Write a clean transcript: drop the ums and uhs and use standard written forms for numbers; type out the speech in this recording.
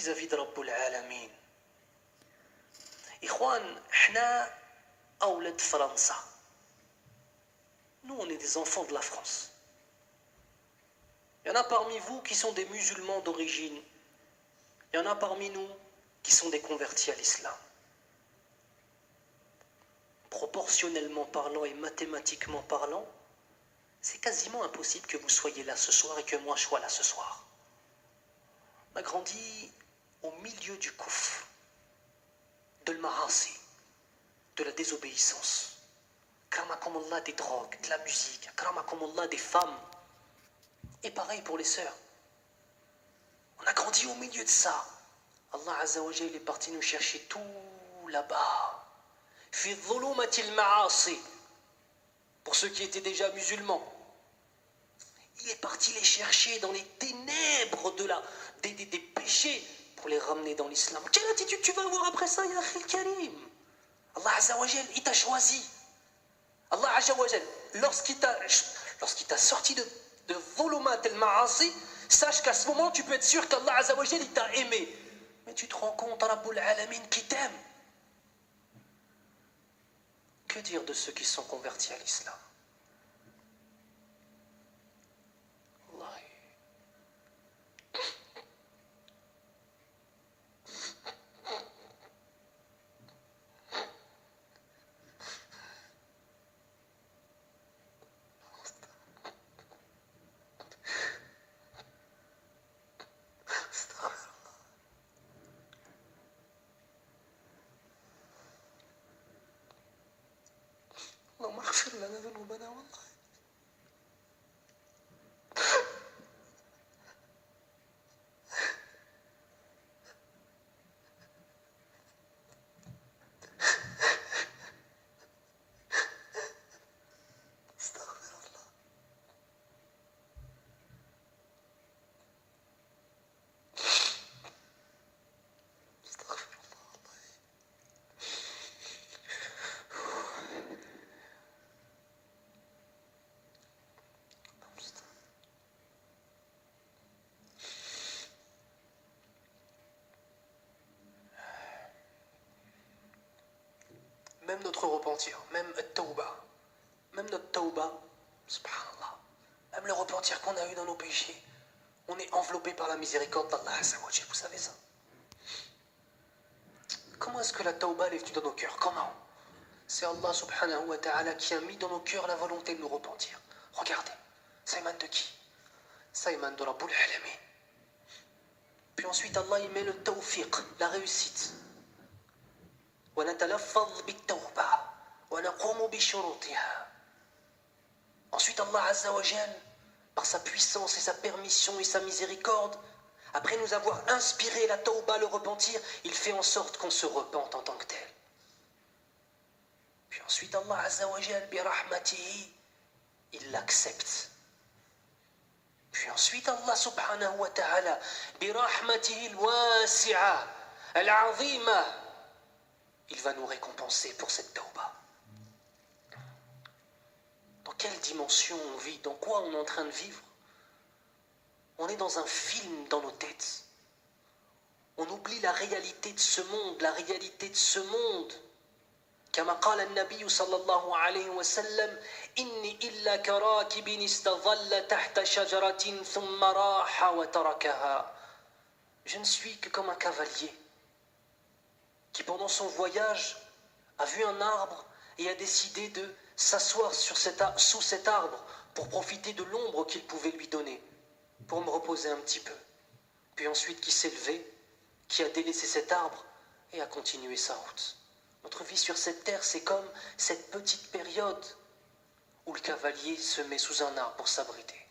vis-à-vis de Rabbul Alamin. Ikhwan, احنا أولاد فرنسا. Nous, on est des enfants de la France. Il y en a parmi vous qui sont des musulmans d'origine. Il y en a parmi nous qui sont des convertis à l'islam. Proportionnellement parlant et mathématiquement parlant, c'est quasiment impossible que vous soyez là ce soir et que moi je sois là ce soir. On a grandi au milieu du koufr, de l'ma'asi, de la désobéissance. Kramakumullah, des drogues, de la musique, Kramakumullah, des femmes. Et pareil pour les sœurs. On a grandi au milieu de ça. Allah Azza wa Jalla est parti nous chercher tout là-bas. Fi dhulumatil ma'asi. Pour ceux qui étaient déjà musulmans. Il est parti les chercher dans les ténèbres des péchés pour les ramener dans l'islam. Quelle attitude tu vas avoir après ça, ya Akhil Karim? Allah Azza wa Jalla, il t'a choisi. Allah Azza wa Jalla, lorsqu'il t'a sorti de dhulumat al-ma'asi, sache qu'à ce moment, tu peux être sûr qu'Allah Azza wa Jalla, il t'a aimé. Mais tu te rends compte, Rabbul Alamin qui t'aime. Que dire de ceux qui sont convertis à l'islam? اللهم اغفر لنا ذنوبنا والله. Même notre repentir, même notre tawba, subhanallah, même le repentir qu'on a eu dans nos péchés, on est enveloppé par la miséricorde d'Allah Azza wa Jalla, vous savez ça? Comment est-ce que la tawba est venue dans nos cœurs? Comment? C'est Allah subhanahu wa ta'ala qui a mis dans nos cœurs la volonté de nous repentir. Regardez, ça émane de qui? Ça émane de Rabbul Alamin. Puis ensuite Allah il met le tawfiq, la réussite. Ensuite Allah Azza wa Jal, par sa puissance et sa permission et sa miséricorde, après nous avoir inspiré la tawba, le repentir, il fait en sorte qu'on se repente en tant que tel. Puis ensuite Allah Azza wa Jal, bi rahmatihi, il l'accepte. Puis ensuite Allah subhanahu wa ta'ala, bi rahmatihi al-wasi'a, al-azima, il va nous récompenser pour cette tawba. Dans quelle dimension on vit? Dans quoi on est en train de vivre? On est dans un film dans nos têtes. On oublie la réalité de ce monde, la réalité de ce monde. كما قال النبي صلى الله عليه وسلم إني إلا كراكب استظل تحت شجرة ثم راح وتركها. Je ne suis que comme un cavalier qui pendant son voyage a vu un arbre et a décidé de s'asseoir sous cet arbre pour profiter de l'ombre qu'il pouvait lui donner, pour me reposer un petit peu. Puis ensuite qui s'est levé, qui a délaissé cet arbre et a continué sa route. Notre vie sur cette terre, c'est comme cette petite période où le cavalier se met sous un arbre pour s'abriter.